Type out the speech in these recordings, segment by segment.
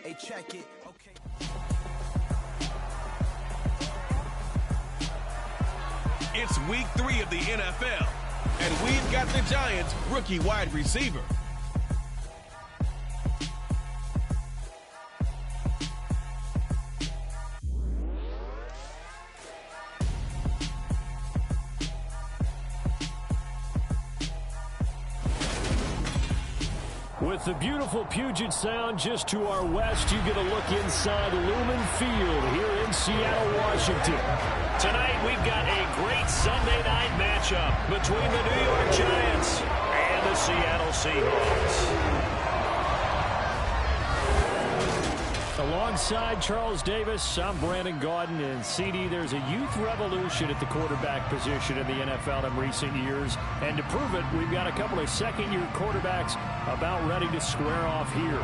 Hey, check it. Okay. It's week 3 of the NFL, and we've got the Giants' rookie wide receiver. With the beautiful Puget Sound just to our west, you get a look inside Lumen Field here in Seattle, Washington. Tonight, we've got a great Sunday night matchup between the New York Giants and the Seattle Seahawks. Alongside Charles Davis, I'm Brandon Gaudin, and CD, there's a youth revolution at the quarterback position in the NFL in recent years, and to prove it, we've got a couple of second-year quarterbacks about ready to square off here.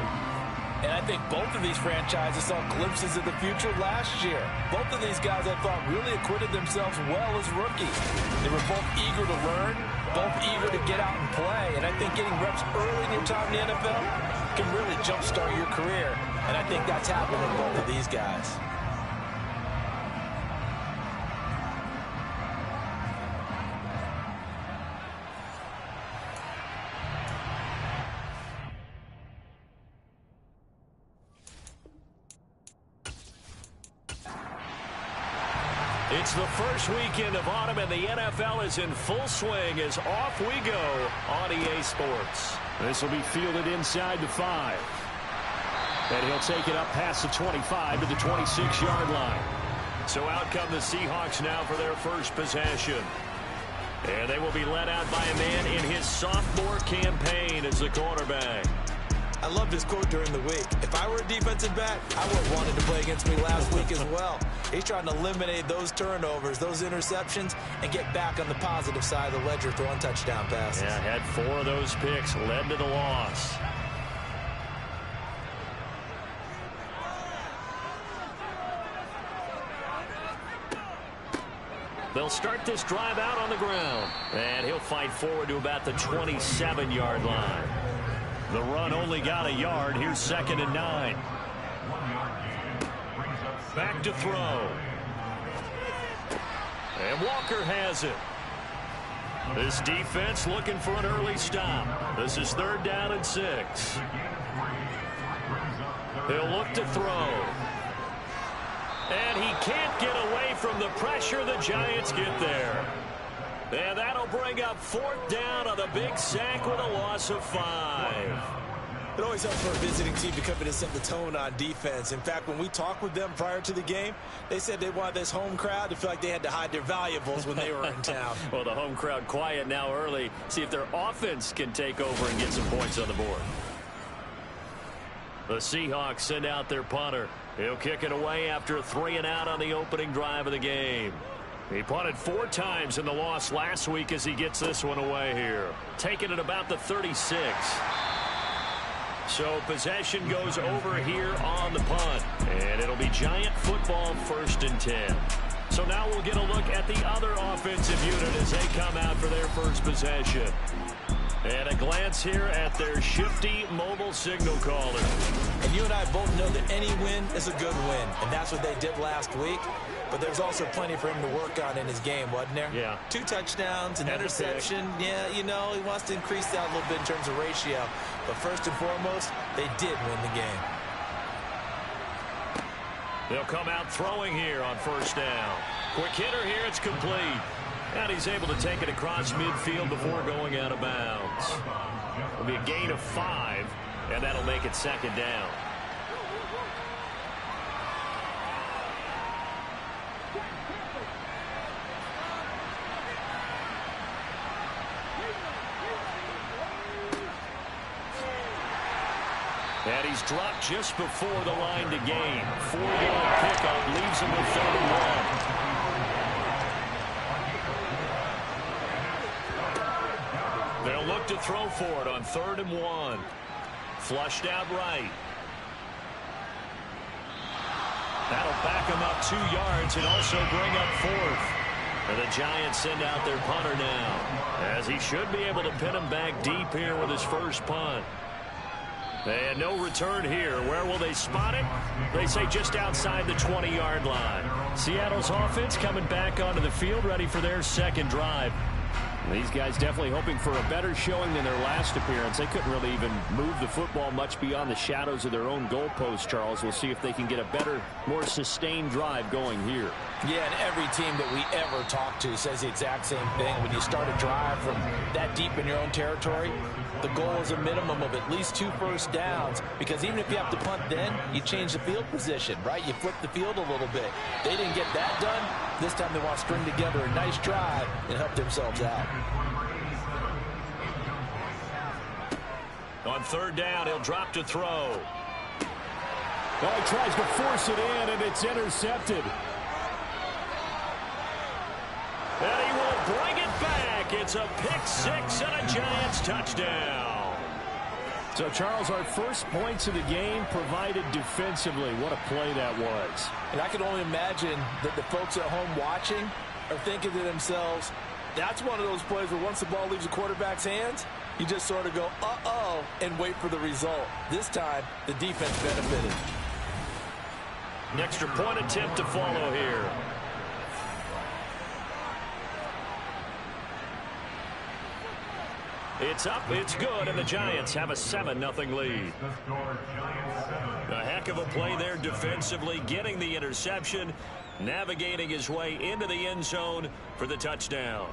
And I think both of these franchises saw glimpses of the future last year. Both of these guys, I thought, really acquitted themselves well as rookies. They were both eager to learn, both eager to get out and play, and I think getting reps early in your time in the NFL can really jumpstart your career. And I think that's happened with both of these guys. It's the first weekend of autumn, and the NFL is in full swing as off we go on EA Sports. This will be fielded inside the 5. And he'll take it up past the 25 to the 26-yard line. So out come the Seahawks now for their first possession. And they will be led out by a man in his sophomore campaign as the quarterback. I loved his quote during the week. If I were a defensive back, I would have wanted to play against me last week as well. He's trying to eliminate those turnovers, those interceptions, and get back on the positive side of the ledger throwing touchdown passes. Yeah, had 4 of those picks, led to the loss. They'll start this drive out on the ground. And he'll fight forward to about the 27-yard line. The run only got a yard. Here's 2nd and 9. Back to throw. And Walker has it. This defense looking for an early stop. This is 3rd down and 6. He'll look to throw. And he can't get away from the pressure. The Giants get there. And that'll bring up 4th down on the big sack with a loss of 5. It always helps for a visiting team to come in and set the tone on defense. In fact, when we talked with them prior to the game, they said they wanted this home crowd to feel like they had to hide their valuables when they were in town. Well, the home crowd quiet now early. See if their offense can take over and get some points on the board. The Seahawks send out their punter. He'll kick it away after a 3 and out on the opening drive of the game. He punted 4 times in the loss last week as he gets this one away here. Taking it about the 36. So possession goes over here on the punt. And it'll be Giant football 1st and 10. So now we'll get a look at the other offensive unit as they come out for their first possession. And a glance here at their shifty mobile signal caller. And you and I both know that any win is a good win. And that's what they did last week. But there's also plenty for him to work on in his game, wasn't there? Yeah. 2 touchdowns, an interception. Yeah, you know, he wants to increase that a little bit in terms of ratio. But first and foremost, they did win the game. They'll come out throwing here on 1st down. Quick hitter here, it's complete. And he's able to take it across midfield before going out of bounds. It'll be a gain of 5, and that'll make it 2nd down. And he's dropped just before the line to gain. 4-yard pickup leaves him with 3rd and 1. They'll look to throw for it on 3rd and 1. Flushed out right. That'll back him up 2 yards and also bring up 4th. And the Giants send out their punter now, as he should be able to pin him back deep here with his first punt. And no return here. Where will they spot it? They say just outside the 20-yard line. Seattle's offense coming back onto the field, ready for their second drive. These guys definitely hoping for a better showing than their last appearance. They couldn't really even move the football much beyond the shadows of their own goalpost, Charles. We'll see if they can get a better, more sustained drive going here. Yeah, and every team that we ever talk to says the exact same thing. When you start a drive from that deep in your own territory, the goal is a minimum of at least 2 first downs, because even if you have to punt then, you change the field position, right? You flip the field a little bit. They didn't get that done. This time they want to string together a nice drive and help themselves out. On third down, he'll drop to throw. Oh, he tries to force it in, and it's intercepted. And he will bring it back. It's a pick six and a Giants touchdown. So, Charles, our first points of the game provided defensively. What a play that was. And I can only imagine that the folks at home watching are thinking to themselves, that's one of those plays where once the ball leaves the quarterback's hands, you just sort of go, uh-oh, and wait for the result. This time, the defense benefited. An extra point attempt to follow here. It's up, it's good, and the Giants have a 7-0 lead. A heck of a play there defensively, getting the interception, navigating his way into the end zone for the touchdown.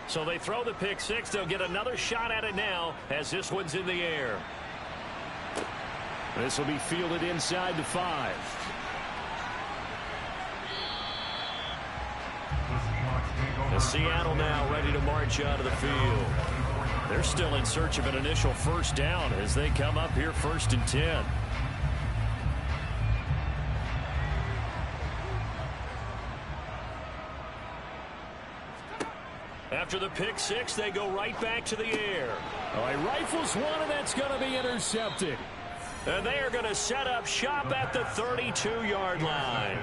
So they throw the pick six. They'll get another shot at it now as this one's in the air. This will be fielded inside the 5. And Seattle now ready to march out of the field. They're still in search of an initial first down as they come up here 1st and 10. After the pick six, they go right back to the air. Oh, he rifles one, and that's going to be intercepted. And they are going to set up shop at the 32-yard line.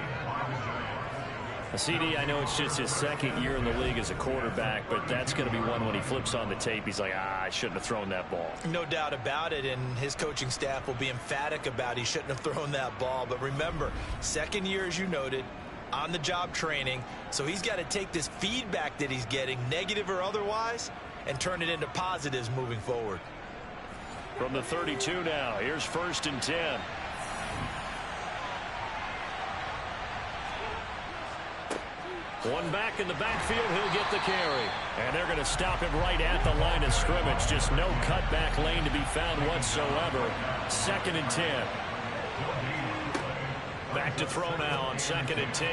CD, I know it's just his second year in the league as a quarterback, but that's going to be one when he flips on the tape. He's like, I shouldn't have thrown that ball. No doubt about it, and his coaching staff will be emphatic about he shouldn't have thrown that ball. But remember, second year, as you noted, on-the-job training, so he's got to take this feedback that he's getting, negative or otherwise, and turn it into positives moving forward. From the 32 now, here's 1st and 10. One back in the backfield, he'll get the carry. And they're going to stop him right at the line of scrimmage. Just no cutback lane to be found whatsoever. 2nd and 10. Back to throw now on 2nd and 10.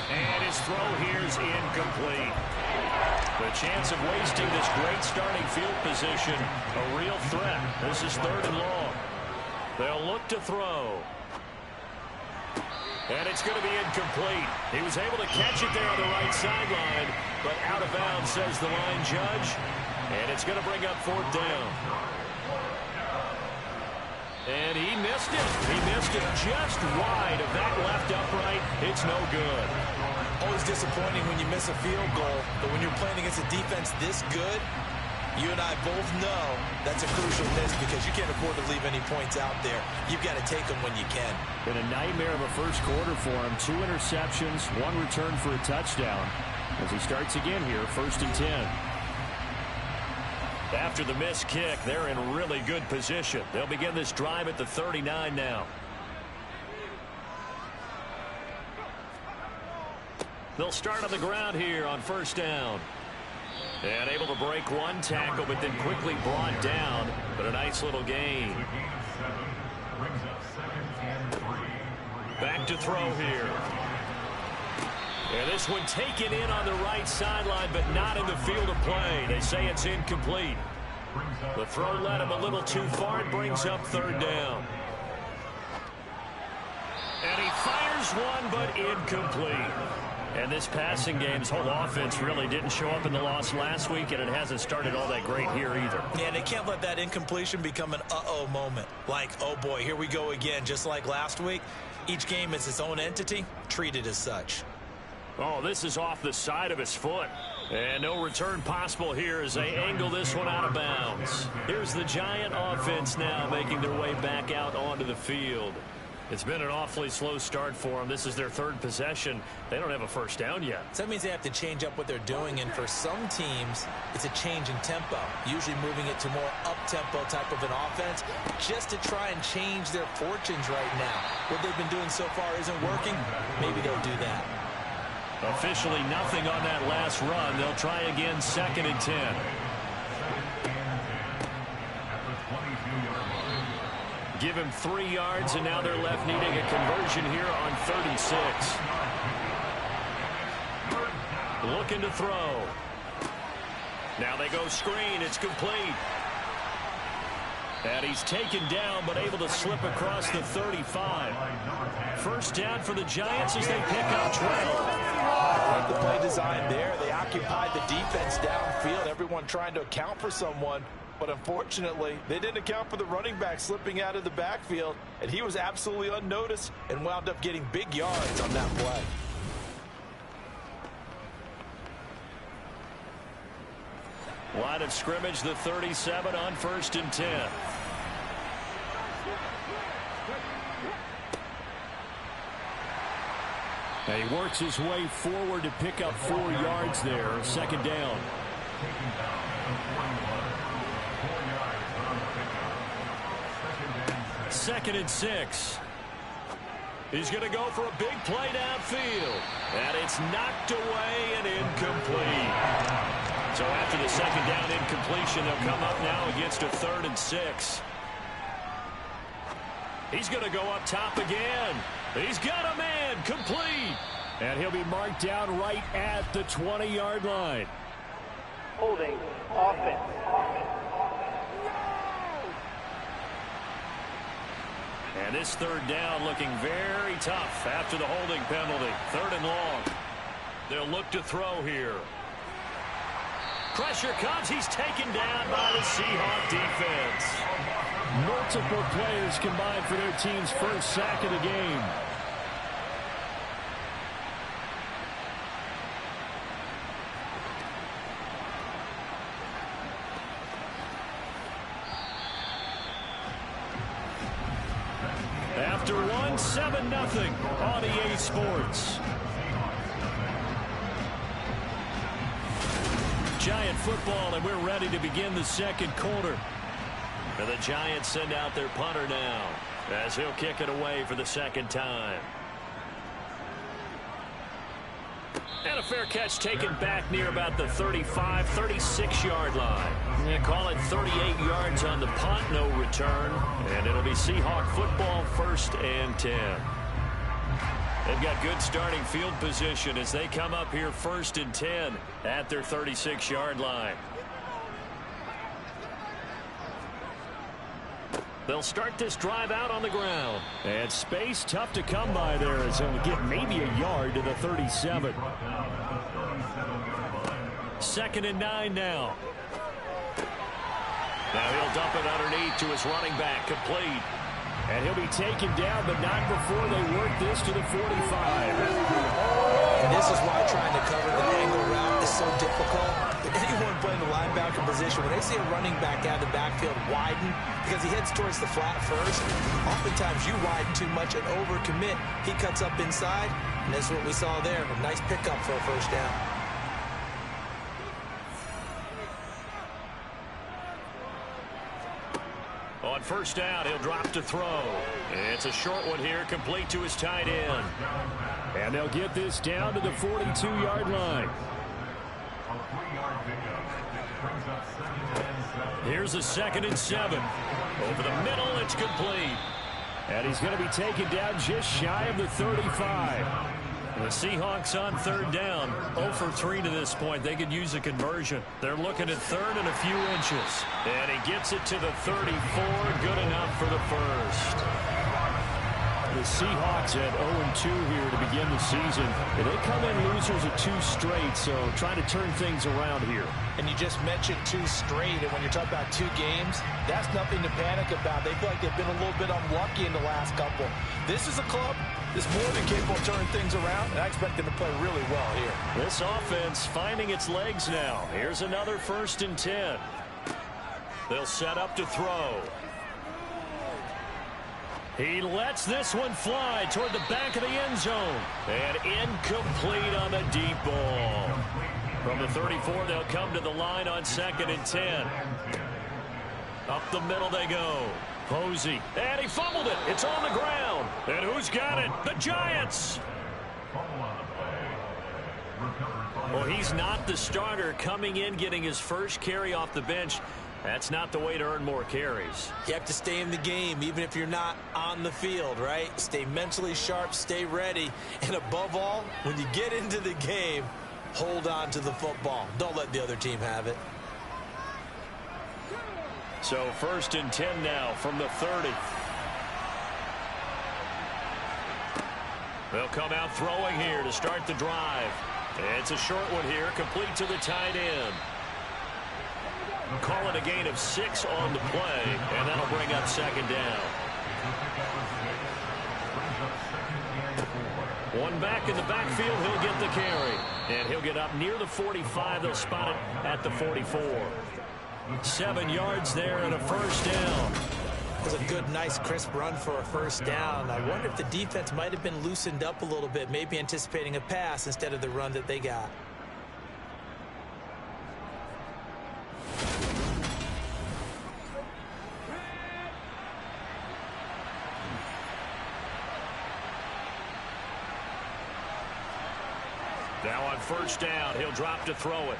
And his throw here's incomplete. The chance of wasting this great starting field position, a real threat. This is 3rd and long. They'll look to throw. And it's going to be incomplete. He was able to catch it there on the right sideline, but out of bounds, says the line judge. And it's going to bring up 4th down. And he missed it. He missed it just wide of that left upright. It's no good. Always disappointing when you miss a field goal, but when you're playing against a defense this good, you and I both know that's a crucial miss because you can't afford to leave any points out there. You've got to take them when you can. Been a nightmare of a first quarter for him. 2 interceptions, 1 return for a touchdown. As he starts again here, 1st and 10. After the missed kick, they're in really good position. They'll begin this drive at the 39 now. They'll start on the ground here on 1st down. And able to break one tackle, but then quickly brought down. But a nice little gain. Back to throw here. And this one taken in on the right sideline, but not in the field of play. They say it's incomplete. The throw led him a little too far. It brings up 3rd down. And he fires one, but incomplete. And this passing game's whole offense really didn't show up in the loss last week, and it hasn't started all that great here either. Yeah, they can't let that incompletion become an uh-oh moment. Like, oh boy, here we go again, just like last week. Each game is its own entity, treated as such. Oh, this is off the side of his foot. And no return possible here as they angle this one out of bounds. Here's the Giant offense now making their way back out onto the field. It's been an awfully slow start for them. This is their third possession. They don't have a first down yet. So that means they have to change up what they're doing, and for some teams, it's a change in tempo, usually moving it to more up-tempo type of an offense just to try and change their fortunes right now. What they've been doing so far isn't working. Maybe they'll do that. Officially nothing on that last run. They'll try again, 2nd and 10. Give him 3 yards, and now they're left needing a conversion here on 3rd and 6. Looking to throw. Now they go screen. It's complete. And he's taken down, but able to slip across the 35. First down for the Giants as they pick up 12. I like the play design there. They occupied the defense downfield, everyone trying to account for someone. But unfortunately, they didn't account for the running back slipping out of the backfield, and he was absolutely unnoticed and wound up getting big yards on that play. Line of scrimmage, the 37 on 1st and 10. And he works his way forward to pick up 4 yards there. 2nd down. 2nd and 6. He's going to go for a big play downfield. And it's knocked away and incomplete. So after the 2nd down incompletion, they'll come up now against a 3rd and 6. He's going to go up top again. He's got a man, complete. And he'll be marked down right at the 20-yard line. Holding offense. And this 3rd down looking very tough after the holding penalty. 3rd and long. They'll look to throw here. Pressure comes. He's taken down by the Seahawks defense. Multiple players combined for their team's first sack of the game. After one, 7-0 on EA Sports. Giant football, and we're ready to begin the 2nd quarter. And the Giants send out their punter now as he'll kick it away for the 2nd time. And a fair catch taken back near about the 35, 36-yard line. You call it 38 yards on the punt, no return. And it'll be Seahawk football, 1st and 10. They've got good starting field position as they come up here 1st and 10 at their 36-yard line. They'll start this drive out on the ground. And space tough to come by there as he'll get maybe a yard to the 37. 2nd and 9 now. Now he'll dump it underneath to his running back, complete. And he'll be taken down, but not before they work this to the 45. And this is why trying to cover the angle route is so difficult. Anyone playing the linebacker position, when they see a running back out of the backfield widen, because he heads towards the flat first, oftentimes you widen too much and overcommit. He cuts up inside, and that's what we saw there. A nice pickup for a 1st down. On 1st down, he'll drop to throw. It's a short one here, complete to his tight end. And they'll get this down to the 42-yard line. Here's a 2nd and 7. Over the middle, it's complete. And he's going to be taken down just shy of the 35. The Seahawks on 3rd down, 0 for 3 to this point. They could use a conversion. They're looking at 3rd and a few inches. And he gets it to the 34. Good enough for the 1st. The Seahawks at 0-2 here to begin the season. They come in losers of 2 straight, so trying to turn things around here. And you just mentioned 2 straight, and when you're talking about 2 games, that's nothing to panic about. They feel like they've been a little bit unlucky in the last couple. This is a club that's more than capable of turning things around, and I expect them to play really well here. This offense finding its legs now. Here's another 1st and 10. They'll set up to throw. He lets this one fly toward the back of the end zone. And incomplete on the deep ball. From the 34, they'll come to the line on 2nd and 10. Up the middle they go. Posey. And he fumbled it. It's on the ground. And who's got it? The Giants. Well, he's not the starter coming in, getting his first carry off the bench. That's not the way to earn more carries. You have to stay in the game, even if you're not on the field, right? Stay mentally sharp, stay ready. And above all, when you get into the game, hold on to the football. Don't let the other team have it. So 1st and 10 now from the 30. They'll come out throwing here to start the drive. It's a short one here, complete to the tight end. Call it a gain of 6 on the play, and that'll bring up 2nd down. One back in the backfield, he'll get the carry. And he'll get up near the 45. They'll spot it at the 44. 7 yards there and a 1st down. It was a good, nice, crisp run for a 1st down. I wonder if the defense might have been loosened up a little bit, maybe anticipating a pass instead of the run that they got. Now on 1st down, he'll drop to throw it.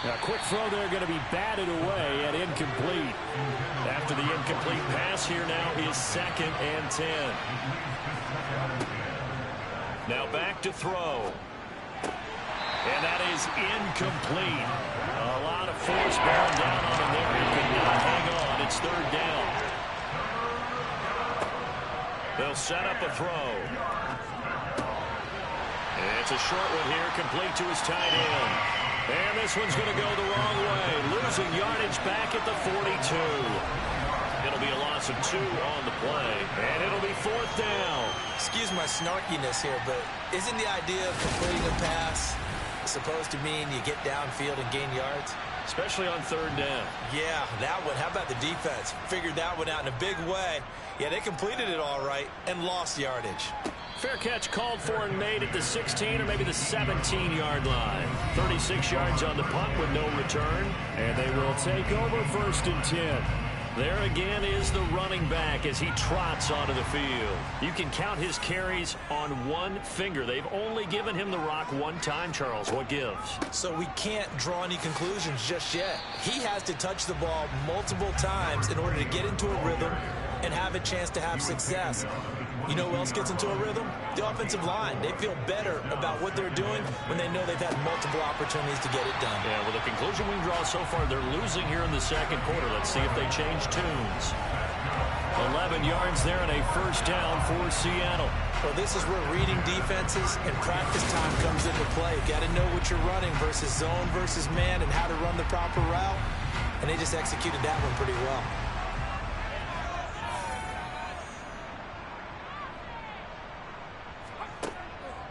Now, a quick throw there going to be batted away and incomplete. After the incomplete pass, here now is 2nd and 10. Now back to throw. And that is incomplete. A lot of force bearing down on him there. He could not hang on. It's 3rd down. They'll set up a throw. It's a short one here, complete to his tight end. And this one's going to go the wrong way. Losing yardage back at the 42. It'll be a loss of 2 on the play. And it'll be 4th down. Excuse my snarkiness here, but isn't the idea of completing a pass supposed to mean you get downfield and gain yards? Especially on 3rd down. Yeah, that one. How about the defense? Figured that one out in a big way. Yeah, they completed it all right and lost yardage. Fair catch called for and made at the 16 or maybe the 17-yard line. 36 yards on the punt with no return. And they will take over 1st and 10. There again is the running back as he trots onto the field. You can count his carries on one finger. They've only given him the rock one time, Charles. What gives? So we can't draw any conclusions just yet. He has to touch the ball multiple times in order to get into a rhythm and have a chance to have success. You know who else gets into a rhythm? The offensive line. They feel better about what they're doing when they know they've had multiple opportunities to get it done. Yeah, well, the conclusion we draw so far, they're losing here in the 2nd quarter. Let's see if they change tunes. 11 yards there and a 1st down for Seattle. Well, this is where reading defenses and practice time comes into play. Got to know what you're running versus zone versus man and how to run the proper route. And they just executed that one pretty well.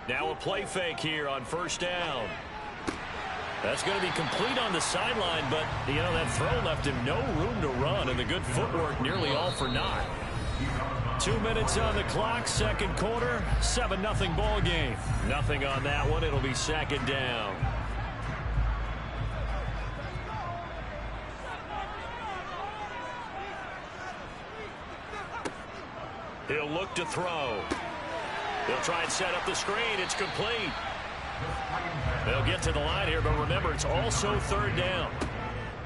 Now a play fake here on 1st down. That's going to be complete on the sideline, but, you know, that throw left him no room to run, and the good footwork nearly all for naught. 2 minutes on the clock, 2nd quarter, 7-0 ball game. Nothing on that one. It'll be 2nd down. He'll look to throw. They'll try and set up the screen. It's complete. They'll get to the line here, but remember, it's also 3rd down.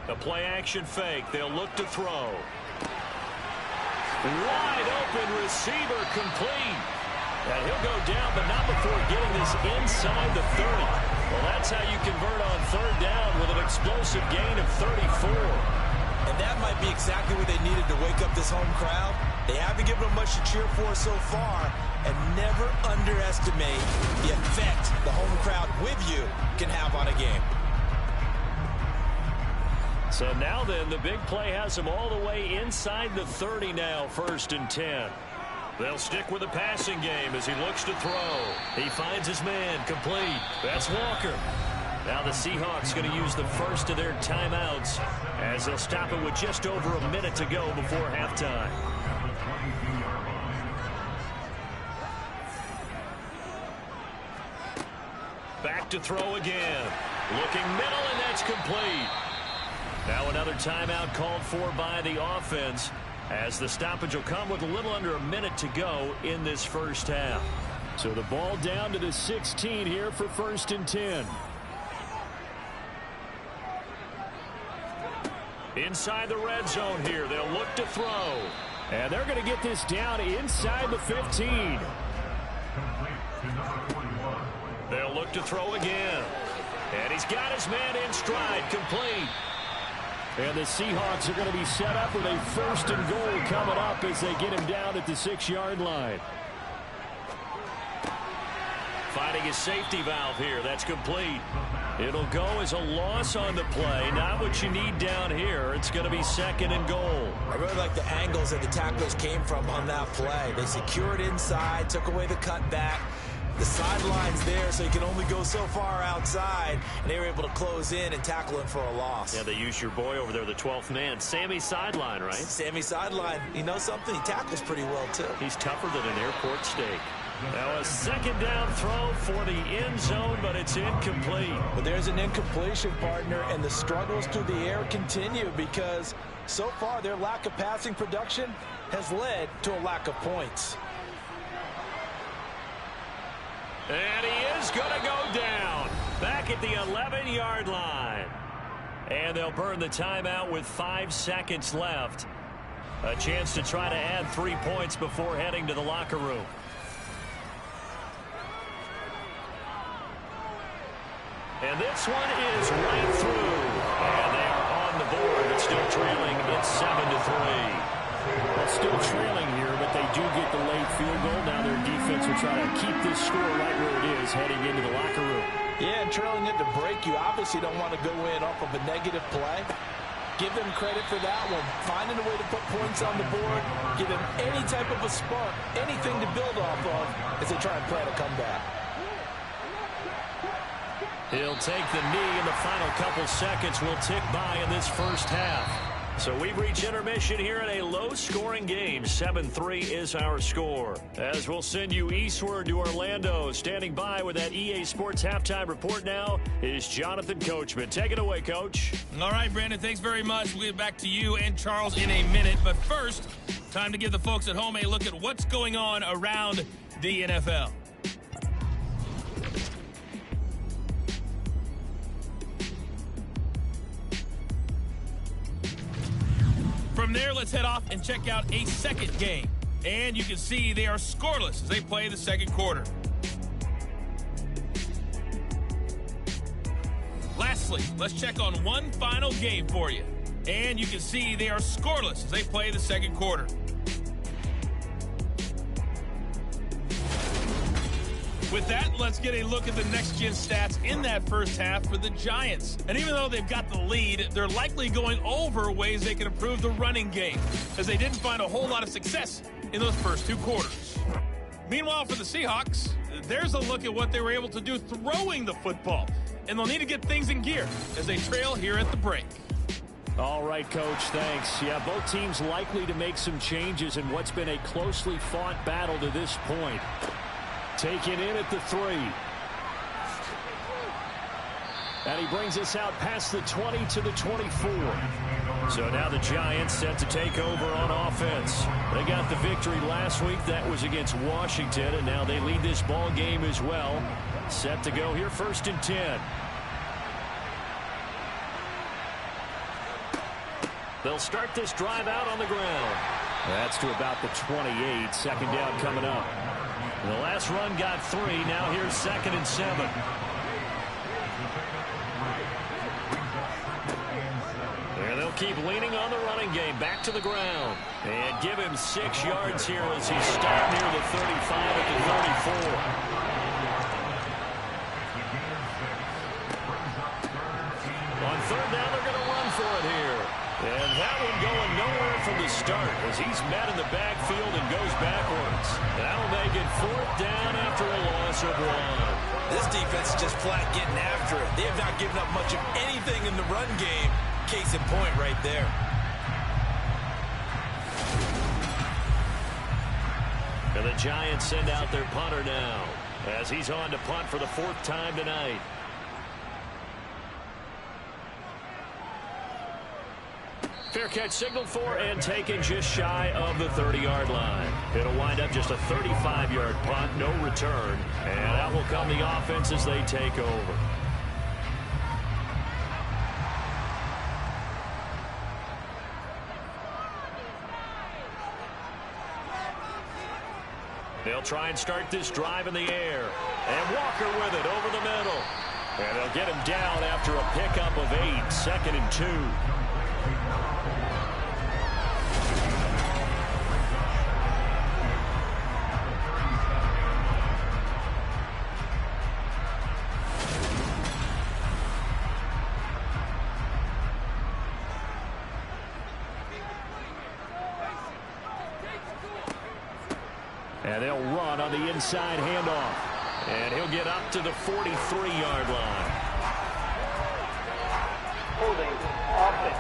A play-action fake. They'll look to throw. Wide open receiver complete. And he'll go down, but not before getting this inside the 30. Well, that's how you convert on 3rd down with an explosive gain of 34. And And that might be exactly what they needed to wake up this home crowd. They haven't given them much to cheer for so far, and never underestimate the effect the home crowd with you can have on a game. So now then, the big play has him all the way inside the 30 now, 1st and 10. They'll stick with the passing game as he looks to throw. He finds his man, complete. That's Walker. Now the Seahawks going to use the first of their timeouts as they'll stop it with just over a minute to go before halftime. Back to throw again. Looking middle, and that's complete. Now another timeout called for by the offense as the stoppage will come with a little under a minute to go in this first half. So the ball down to the 16 here for 1st and 10. Inside the red zone here. They'll look to throw. And they're going to get this down inside the 15. They'll look to throw again. And he's got his man in stride, complete. And the Seahawks are going to be set up with a 1st and goal coming up as they get him down at the 6-yard line. Finding his safety valve here. That's complete. It'll go as a loss on the play. Not what you need down here. It's going to be 2nd and goal. I really like the angles that the tacklers came from on that play. They secured inside, took away the cutback. The sideline's there, so you can only go so far outside, and they were able to close in and tackle him for a loss. Yeah, they used your boy over there, the 12th man, Sammy Sideline, right? Sammy Sideline. You know something? He tackles pretty well, too. He's tougher than an airport steak. Now a 2nd down throw for the end zone, but it's incomplete. But there's an incompletion, partner, and the struggles through the air continue because so far their lack of passing production has led to a lack of points. And he is going to go down back at the 11-yard line. And they'll burn the timeout with 5 seconds left. A chance to try to add 3 points before heading to the locker room. And this one is right through. And they are on the board, but still trailing. It's 7-3. Well, still trailing here, but they do get the late field goal. Now their defense will try to keep this score right where it is heading into the locker room. Yeah, and trailing at the break, you obviously don't want to go in off of a negative play. Give them credit for that one. Finding a way to put points on the board, give them any type of a spark, anything to build off of as they try and plan a comeback. He'll take the knee, and the final couple seconds will tick by in this first half. So we've reached intermission here in a low-scoring game. 7-3 is our score. As we'll send you eastward to Orlando. Standing by with that EA Sports halftime report now is Jonathan Coachman. Take it away, Coach. All right, Brandon, thanks very much. We'll get back to you and Charles in a minute. But first, time to give the folks at home a look at what's going on around the NFL. From there, let's head off and check out a second game. And you can see they are scoreless as they play the second quarter. Lastly, let's check on one final game for you. And you can see they are scoreless as they play the second quarter. With that, let's get a look at the next-gen stats in that first half for the Giants. And even though they've got the lead, they're likely going over ways they can improve the running game, as they didn't find a whole lot of success in those first 2 quarters. Meanwhile, for the Seahawks, there's a look at what they were able to do throwing the football. And they'll need to get things in gear as they trail here at the break. All right, Coach, thanks. Yeah, both teams likely to make some changes in what's been a closely fought battle to this point. Taken in at the 3. And he brings us out past the 20 to the 24. So now the Giants set to take over on offense. They got the victory last week. That was against Washington, and now they lead this ball game as well. Set to go here, 1st and 10. They'll start this drive out on the ground. That's to about the 28. 2nd down coming up. The last run got 3. Now here's 2nd and 7. And they'll They'll keep leaning on the running game. Back to the ground. And give him 6 yards here as he stopped near the 35 at the 34. On third down, they're going to run for it here. And that one going nowhere from the start as he's met in the backfield and goes backwards. That'll make it 4th down after a loss of 1. This defense is just flat getting after it. They have not given up much of anything in the run game. Case in point right there. And the Giants send out their punter now as he's on to punt for the 4th time tonight. Fair catch signaled for and taken just shy of the 30-yard line. It'll wind up just a 35-yard punt, no return. And out will come the offense as they take over. They'll try and start this drive in the air. And Walker with it over the middle. And they'll get him down after a pickup of 8, 2nd and 2. And they'll run on the inside handoff. And he'll get up to the 43-yard line. Holding offense.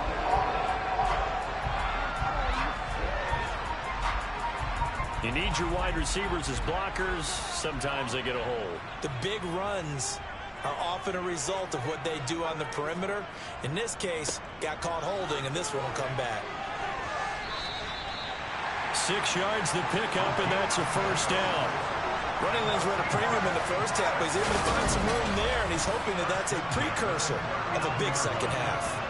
You need your wide receivers as blockers. Sometimes they get a hold. The big runs are often a result of what they do on the perimeter. In this case, got caught holding, and this one will come back. 6 yards the pickup, and that's a 1st down. Running lanes were at a premium in the first half, but he's able to find some room there, and he's hoping that that's a precursor of a big second half.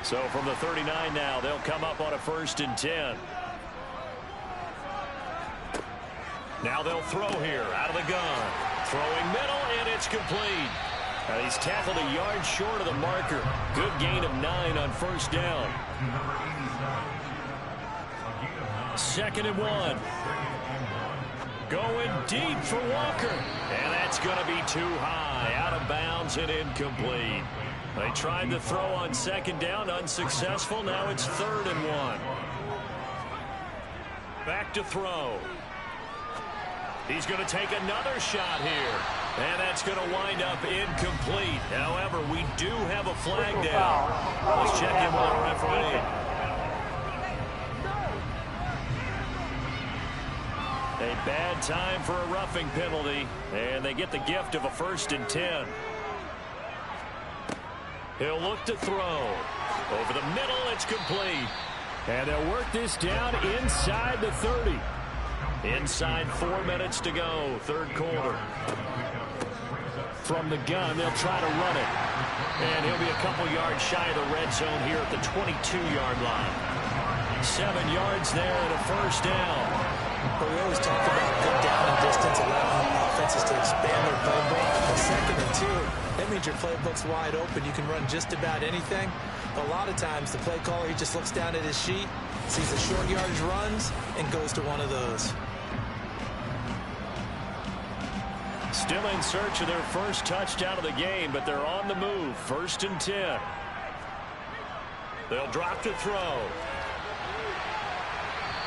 So from the 39 now, they'll come up on a 1st and 10. Now they'll throw here out of the gun. Throwing middle, and it's complete. Now he's tackled a yard short of the marker. Good gain of 9 on 1st down. 2nd and 1. Going deep for Walker. And that's going to be too high. Out of bounds and incomplete. They tried to throw on 2nd down, unsuccessful. Now it's 3rd and 1. Back to throw. He's going to take another shot here. And that's going to wind up incomplete. However, we do have a flag down. Let's check in with our referee. A bad time for a roughing penalty. And they get the gift of a 1st and 10. He'll look to throw. Over the middle, it's complete. And they'll work this down inside the 30. Inside 4 minutes to go, 3rd quarter. From the gun, they'll try to run it. And he'll be a couple yards shy of the red zone here at the 22-yard line. 7 yards there and a 1st down. But we always talk about good down and distance, allowing offenses to expand their playbook. But 2nd and 2, that means your playbook's wide open. You can run just about anything. But a lot of times, the play caller, he just looks down at his sheet, sees the short yardage runs, and goes to one of those. Still in search of their first touchdown of the game, but they're on the move. 1st and 10. They'll drop to throw.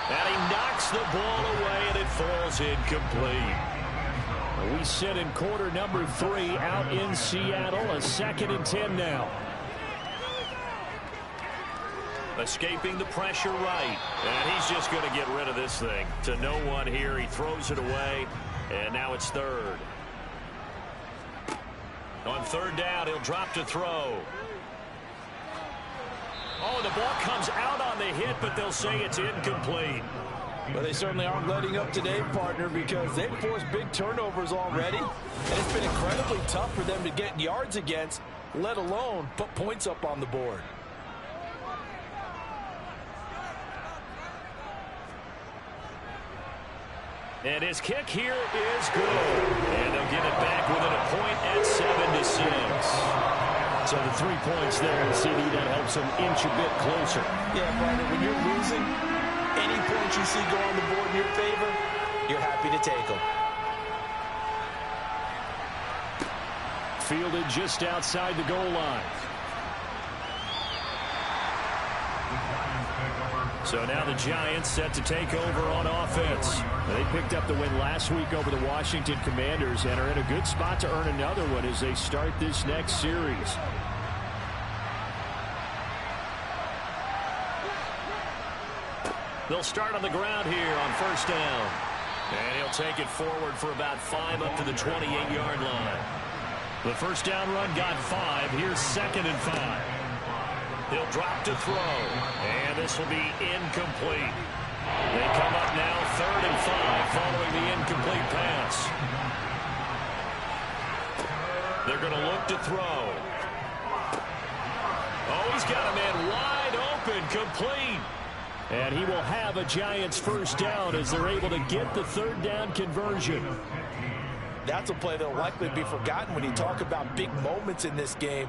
And he knocks the ball away, and it falls incomplete. We sit in quarter number 3 out in Seattle. A 2nd and 10 now. Escaping the pressure right. And he's just going to get rid of this thing. To no one here. He throws it away. And now it's 3rd. On 3rd down, he'll drop to throw. Oh, the ball comes out on the hit, but they'll say it's incomplete. Well, they certainly aren't letting up today, partner, because they've forced big turnovers already. And it's been incredibly tough for them to get yards against let alone put points up on the board. And his kick here is good. And they'll get it back within a point at 7-6. So the 3 points there, and CD, that helps them inch a bit closer. Yeah, partner, when you're losing, any points you see go on the board in your favor, you're happy to take them. Fielded just outside the goal line. So now the Giants set to take over on offense. They picked up the win last week over the Washington Commanders and are in a good spot to earn another one as they start this next series. They'll start on the ground here on first down. And he'll take it forward for about 5 up to the 28-yard line. The first down run got 5. Here's 2nd and 5. He'll drop to throw, and this will be incomplete. They come up now 3rd and 5 following the incomplete pass. They're going to look to throw. Oh, he's got a man wide open, complete. And he will have a Giants first down as they're able to get the 3rd down conversion. That's a play that will likely be forgotten when you talk about big moments in this game.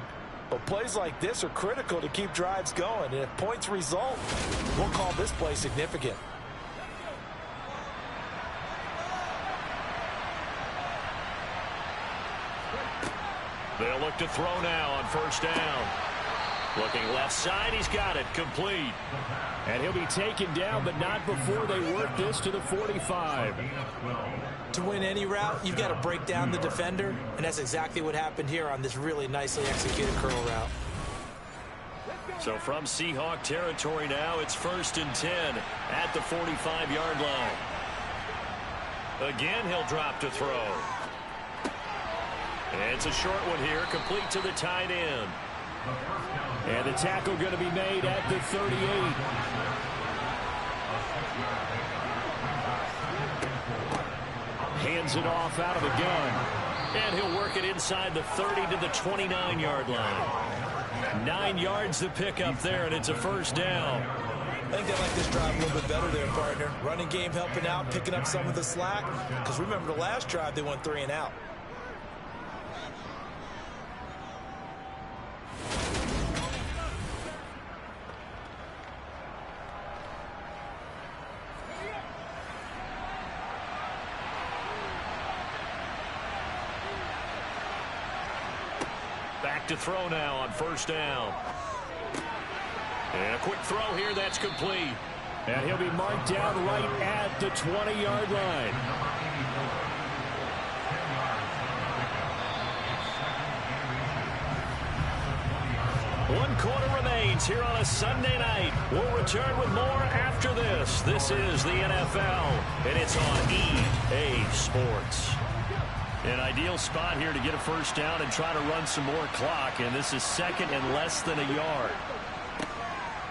But plays like this are critical to keep drives going. And if points result, we'll call this play significant. They'll look to throw now on first down. Looking left side, he's got it, complete. And he'll be taken down, but not before they work this to the 45. To win any route, you've got to break down the defender, and that's exactly what happened here on this really nicely executed curl route. So from Seahawk territory now, it's 1st and 10 at the 45-yard line. Again, he'll drop to throw. And it's a short one here, complete to the tight end. And the tackle going to be made at the 38. Hands it off out of the gun. And he'll work it inside the 30 to the 29-yard line. 9 yards to pick up there, and it's a first down. I think they like this drive a little bit better there, partner. Running game helping out, picking up some of the slack. Because remember the last drive, they went 3 and out. Back to throw now on first down. And a quick throw here, that's complete. And he'll be marked down right at the 20-yard line. One quarter remains here on a Sunday night. We'll return with more after this. This is the NFL, and it's on EA Sports. An ideal spot here to get a first down and try to run some more clock, and this is 2nd and less than a yard.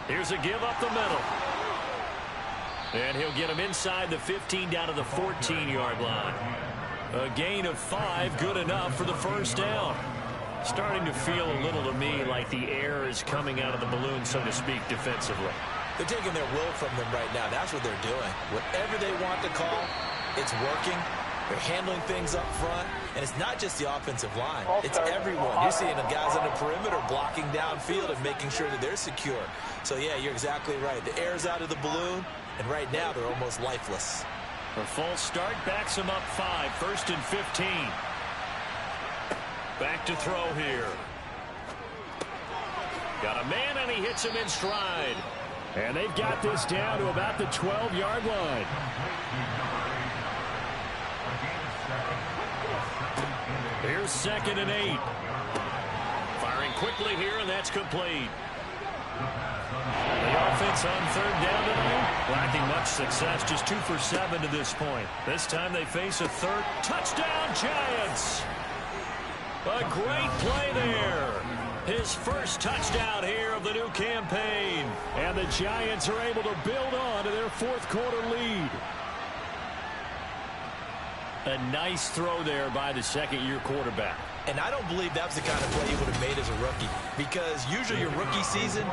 Here's a give up the middle. And he'll get him inside the 15 down to the 14-yard line. A gain of 5, good enough for the first down. Starting to feel a little to me like the air is coming out of the balloon, so to speak, defensively. They're taking their will from them right now. That's what they're doing. Whatever they want to call, it's working. They're handling things up front, and it's not just the offensive line. It's everyone. You're seeing the guys on the perimeter blocking downfield and making sure that they're secure. So, yeah, you're exactly right. The air's out of the balloon, and right now they're almost lifeless. A false start backs him up 5, 1st and 15. Back to throw here. Got a man, and he hits him in stride. And they've got this down to about the 12-yard line. Here's 2nd and 8. Firing quickly here, and that's complete. The offense on 3rd down tonight, lacking much success, just 2 for 7 to this point. This time they face a 3rd touchdown, Giants. A great play there. His first touchdown here of the new campaign. And the Giants are able to build on to their 4th quarter lead. A nice throw there by the 2nd-year quarterback. And I don't believe that was the kind of play he would have made as a rookie, because usually your rookie season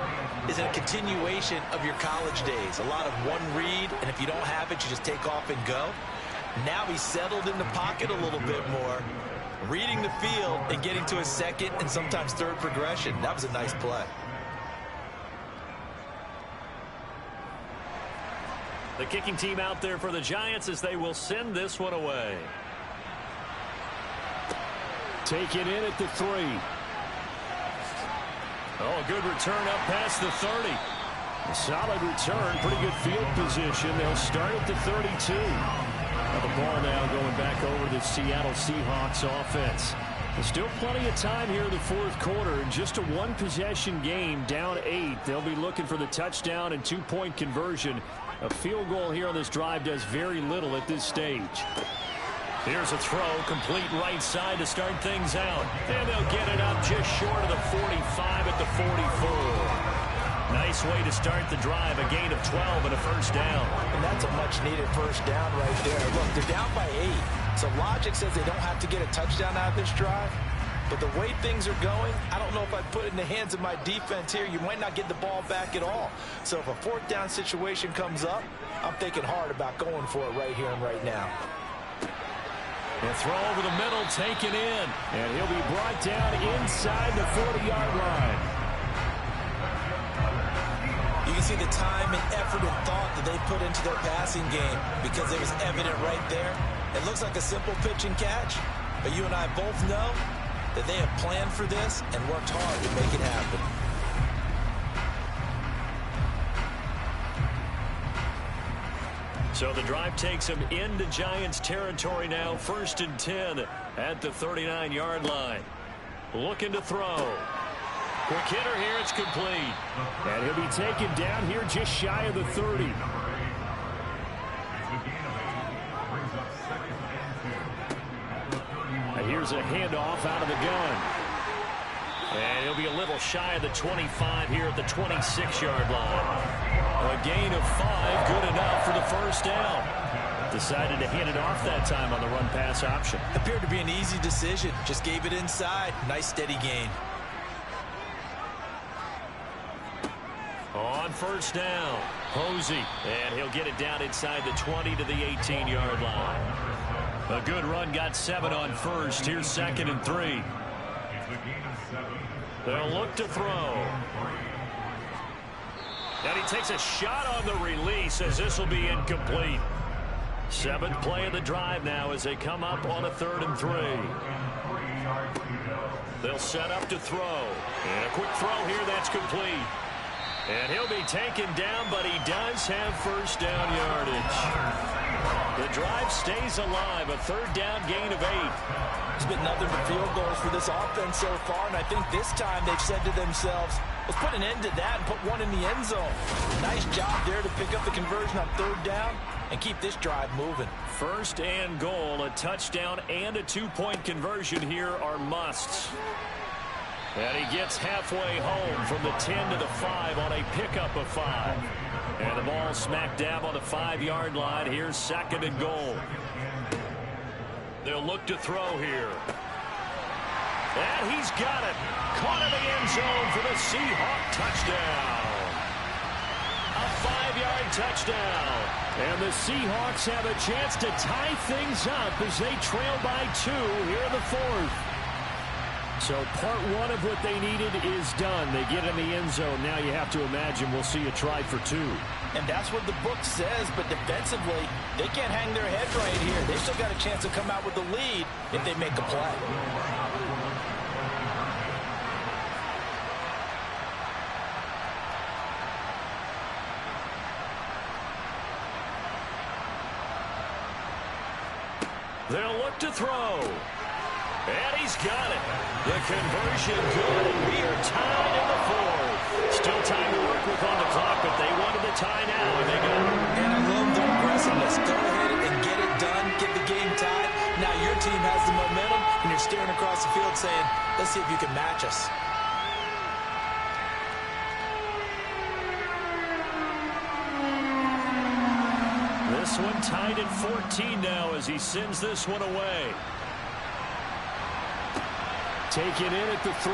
is a continuation of your college days. A lot of one read, and if you don't have it, you just take off and go. Now he's settled in the pocket a little bit more, reading the field and getting to his second and sometimes third progression. That was a nice play. The kicking team out there for the Giants as they will send this one away. Take it in at the 3. Oh, a good return up past the 30. A solid return, pretty good field position. They'll start at the 32. Now the ball now going back over the Seattle Seahawks offense. There's still plenty of time here in the fourth quarter. In just a one-possession game, down 8. They'll be looking for the touchdown and two-point conversion. A field goal here on this drive does very little at this stage. Here's a throw, complete right side to start things out. And they'll get it up just short of the 45 at the 44. Nice way to start the drive, a gain of 12 and a first down. And that's a much-needed first down right there. Look, they're down by 8. So logic says they don't have to get a touchdown out of this drive. But the way things are going, I don't know if I'd put it in the hands of my defense here. You might not get the ball back at all. So if a fourth down situation comes up, I'm thinking hard about going for it right here and right now. A throw over the middle, taken in. And he'll be brought down inside the 40-yard line. You can see the time and effort and thought that they put into their passing game because it was evident right there. It looks like a simple pitch and catch, but you and I both know that they have planned for this and worked hard to make it happen. So the drive takes them into Giants territory now, 1st and 10 at the 39-yard line. Looking to throw. Quick hitter here, it's complete. And he'll be taken down here just shy of the 30. And here's a handoff out of the gun. And he'll be a little shy of the 25 here at the 26-yard line. A gain of 5, good enough for the first down. Decided to hand it off that time on the run-pass option. Appeared to be an easy decision. Just gave it inside. Nice steady gain. On first down, Posey. And he'll get it down inside the 20 to the 18-yard line. A good run, got 7 on first. Here's 2nd and 3. They'll look to throw. And he takes a shot on the release as this will be incomplete. 7th play of the drive now as they come up on a 3rd and 3. They'll set up to throw. And a quick throw here, that's complete. And he'll be taken down, but he does have first down yardage. The drive stays alive, a 3rd down gain of 8. There's been nothing but field goals for this offense so far, and I think this time they've said to themselves, let's put an end to that and put one in the end zone. Nice job there to pick up the conversion on 3rd down and keep this drive moving. 1st and goal, a touchdown and a 2-point conversion here are musts. And he gets halfway home from the 10 to the 5 on a pickup of 5. And the ball smack dab on the 5-yard line. Here's 2nd and goal. They'll look to throw here. And he's got it. Caught in the end zone for the Seahawk touchdown. A 5-yard touchdown. And the Seahawks have a chance to tie things up as they trail by 2 here in the 4th. So part 1 of what they needed is done. They get in the end zone. Now you have to imagine we'll see a try for 2. And that's what the book says, but defensively, they can't hang their head right here. They've still got a chance to come out with the lead if they make a play. They'll look to throw. And he's got it. The conversion good, and we are tied in the 4th. Still time to work with on the clock, but they wanted the tie now, and they got it. And I love the aggressiveness. Go ahead and get it done, get the game tied. Now your team has the momentum, and you're staring across the field saying, let's see if you can match us. This one tied at 14 now as he sends this one away. Taken in at the 3.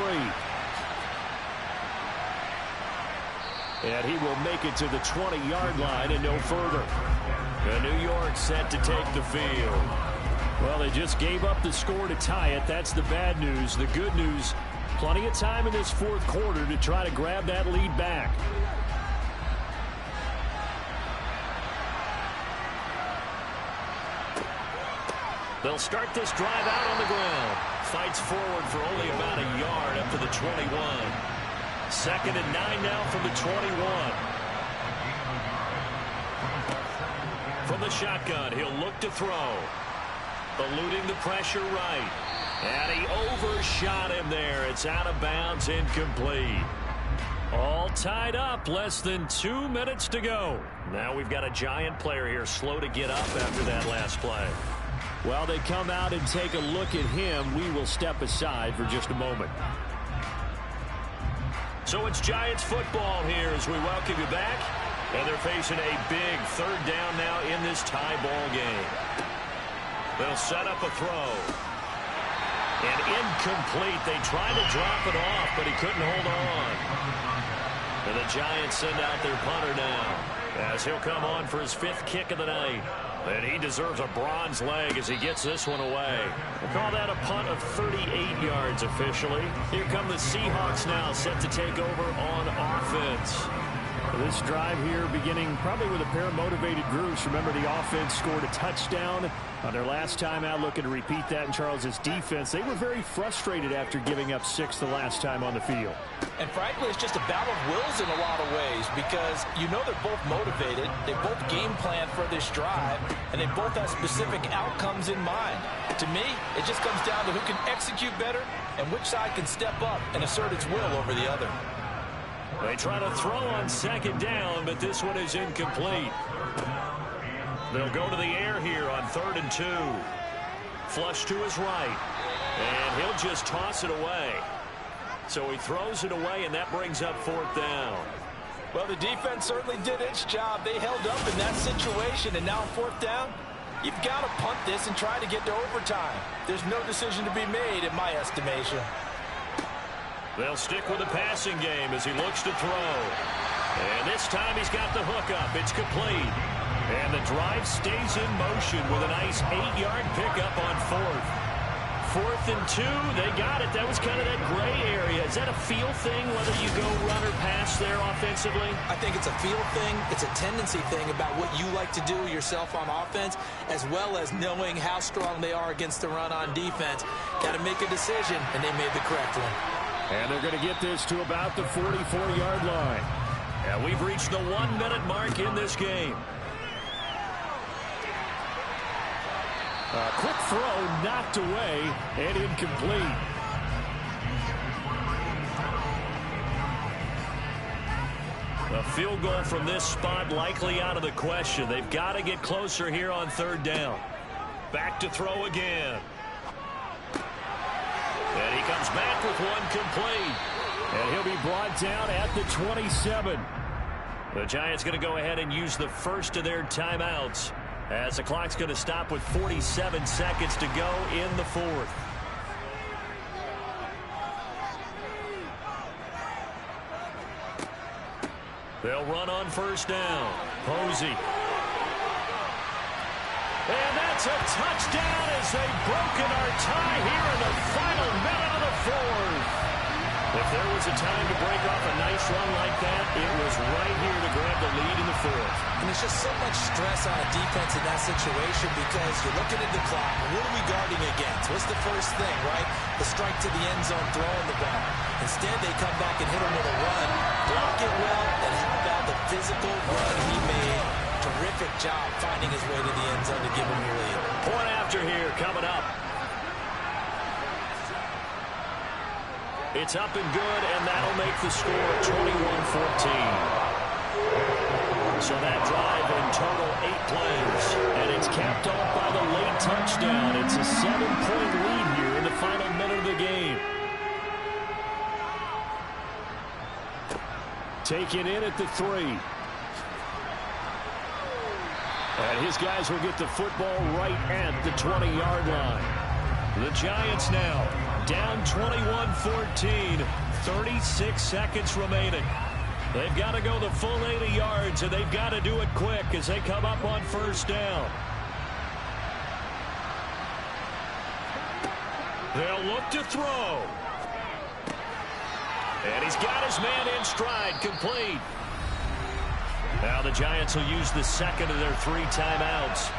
And he will make it to the 20-yard line and no further. And New York set to take the field. Well, they just gave up the score to tie it. That's the bad news. The good news, plenty of time in this fourth quarter to try to grab that lead back. They'll start this drive out on the ground. Fights forward for only about a yard up to the 21. 2nd and 9 now from the 21. From the shotgun, he'll look to throw. Eluding the pressure right. And he overshot him there. It's out of bounds, incomplete. All tied up, less than 2 minutes to go. Now we've got a Giant player here slow to get up after that last play. While they come out and take a look at him, we will step aside for just a moment. So it's Giants football here as we welcome you back. And they're facing a big 3rd down now in this tie ball game. They'll set up a throw. And incomplete. They tried to drop it off, but he couldn't hold on. And the Giants send out their punter now, as he'll come on for his 5th kick of the night. And he deserves a bronze leg as he gets this one away. We'll call that a punt of 38 yards officially. Here come the Seahawks now, set to take over on offense. This drive here beginning probably with a pair of motivated groups. Remember, the offense scored a touchdown on their last time out, looking to repeat that in Charles's defense. They were very frustrated after giving up 6 the last time on the field. And frankly, it's just a battle of wills in a lot of ways because you know they're both motivated. They both game plan for this drive, and they both have specific outcomes in mind. To me, it just comes down to who can execute better and which side can step up and assert its will over the other. They try to throw on 2nd down, but this one is incomplete. They'll go to the air here on 3rd and 2. Flush to his right. And he'll just toss it away. So he throws it away, and that brings up 4th down. Well, the defense certainly did its job. They held up in that situation, and now 4th down, you've got to punt this and try to get to overtime. There's no decision to be made in my estimation. They'll stick with the passing game as he looks to throw. And this time he's got the hook up. It's complete. And the drive stays in motion with a nice 8-yard pickup on 4th. 4th and 2, they got it. That was kind of that gray area. Is that a feel thing, whether you go run or pass there offensively? I think it's a feel thing. It's a tendency thing about what you like to do yourself on offense, as well as knowing how strong they are against the run on defense. Got to make a decision, and they made the correct one. And they're going to get this to about the 44-yard line. And we've reached the 1-minute mark in this game. A quick throw knocked away and incomplete. A field goal from this spot likely out of the question. They've got to get closer here on 3rd down. Back to throw again. And he comes back with one complete. And he'll be brought down at the 27. The Giants going to go ahead and use the first of their timeouts, as the clock's going to stop with 47 seconds to go in the 4th. They'll run on 1st down. Posey. And that's a touchdown as they've broken our tie here in the final minute of the 4th. If there was a time to break off a nice run like that, it was right here to grab the lead in the 4th. And there's just so much stress on a defense in that situation because you're looking at the clock. What are we guarding against? What's the first thing, right? The strike to the end zone, throwing the ball. Instead, they come back and hit him with a run, block it well, and how about the physical run he made? Terrific job finding his way to the end zone to give him your lead. Point after here coming up. It's up and good, and that'll make the score 21-14. So that drive in total 8 plays, and it's capped off by the late touchdown. It's a 7-point lead here in the final minute of the game. Taken in at the 3. And his guys will get the football right at the 20-yard line. The Giants now down 21-14, 36 seconds remaining. They've got to go the full 80 yards, and they've got to do it quick as they come up on first down. They'll look to throw. And he's got his man in stride, complete. Now the Giants will use the second of their 3 timeouts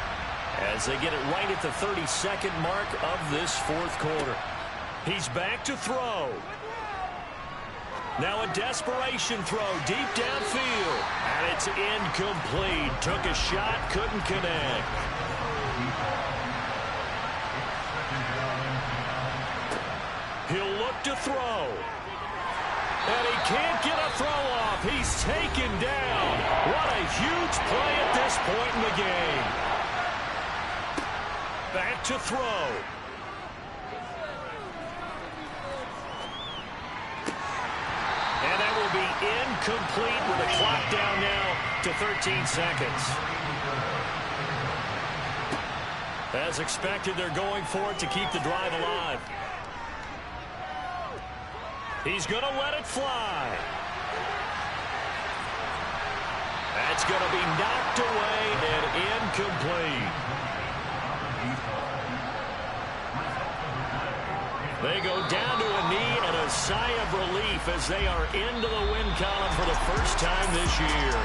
as they get it right at the 32nd mark of this fourth quarter. He's back to throw. Now a desperation throw deep downfield. And it's incomplete. Took a shot, couldn't connect. He'll look to throw. And he can't get a throw off. He's taken down. What a huge play at this point in the game. Back to throw. And that will be incomplete with the clock down now to 13 seconds. As expected, they're going for it to keep the drive alive. He's going to let it fly. That's going to be knocked away and incomplete. They go down to a knee and a sigh of relief as they are into the win column for the first time this year.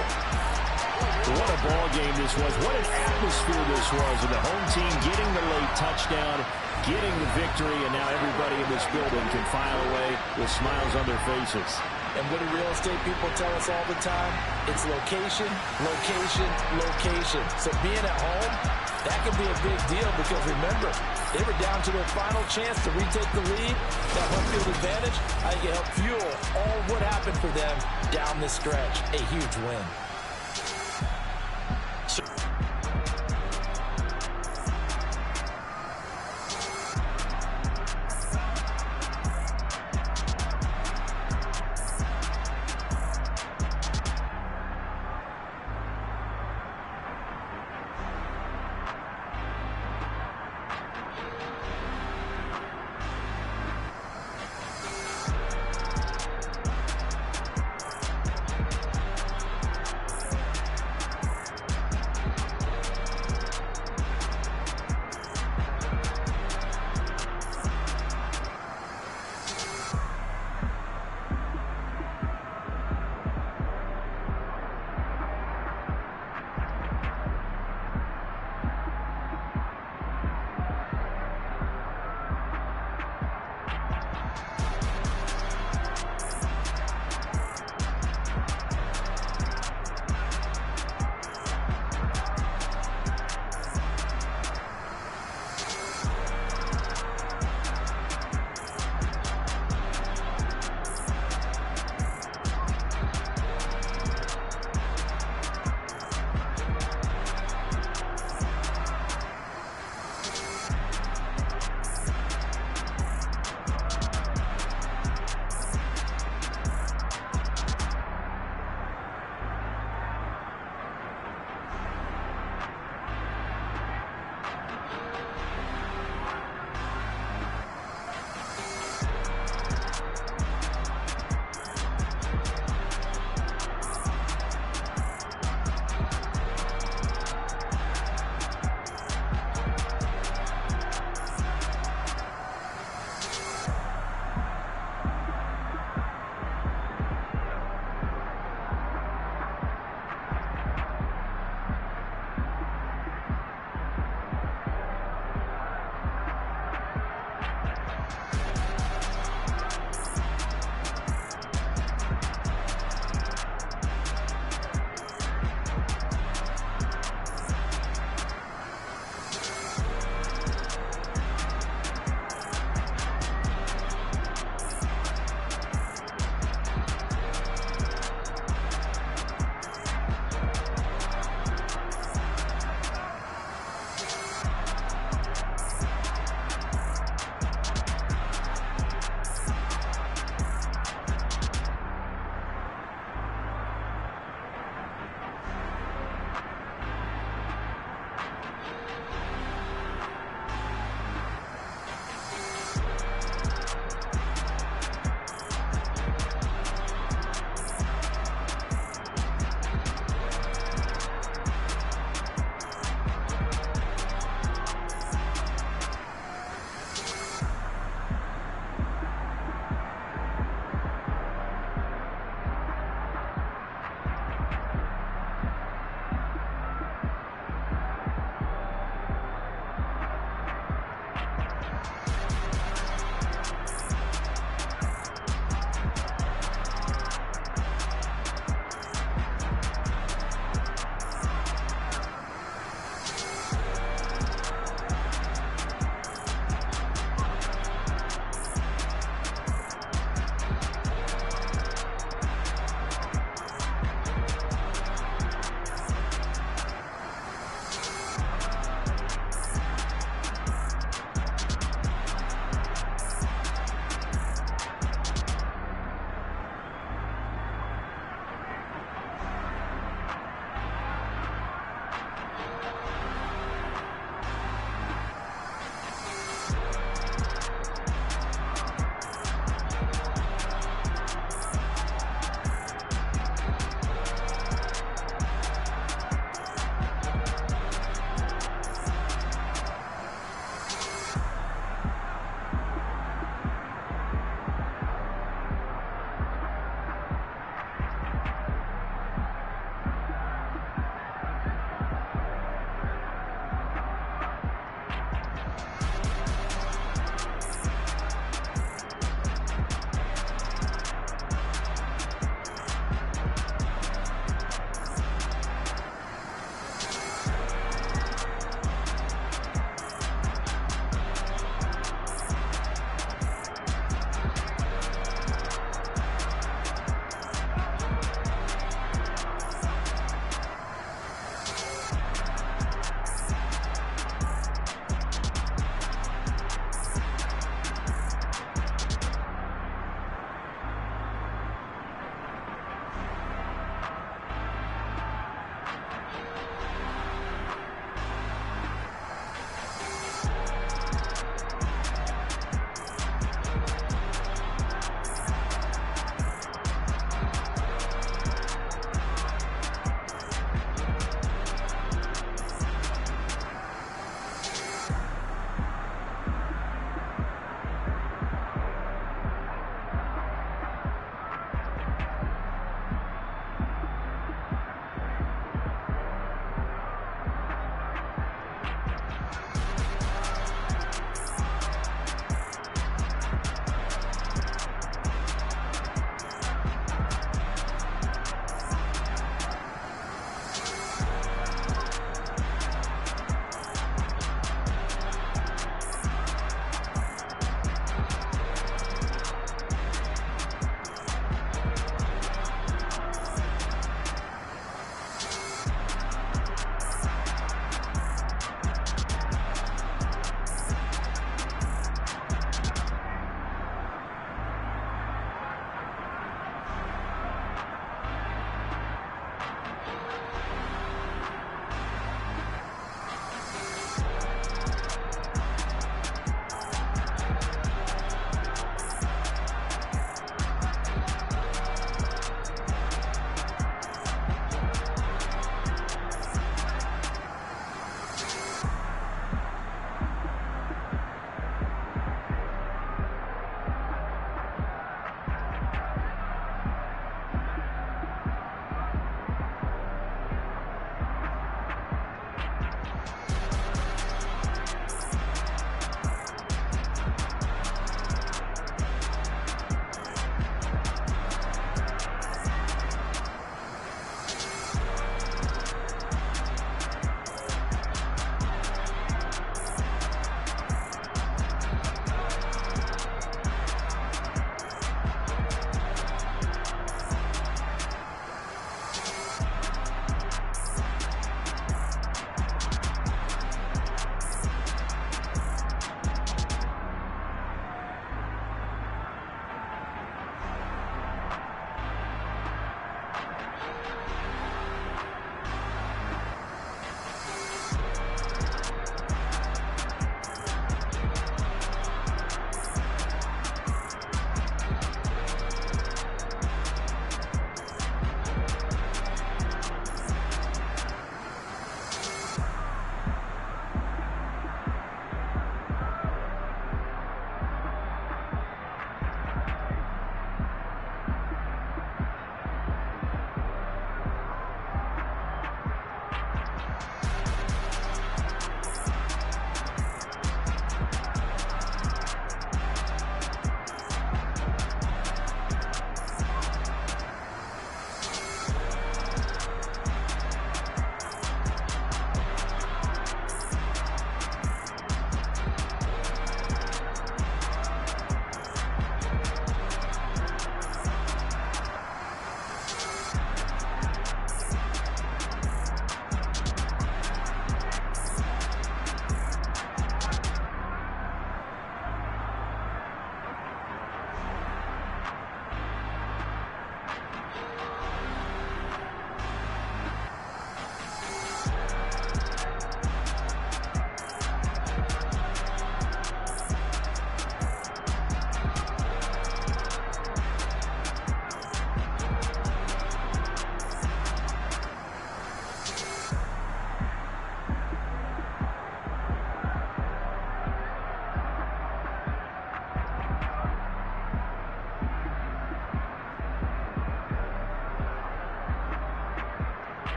What a ball game this was. What an atmosphere this was. And the home team getting the late touchdown, getting the victory, and now everybody in this building can file away with smiles on their faces. And what do real estate people tell us all the time? It's location, location, location. So being at home, that can be a big deal because remember, they were down to their final chance to retake the lead. That home field advantage, I think it helped fuel all what happened for them down this stretch. A huge win.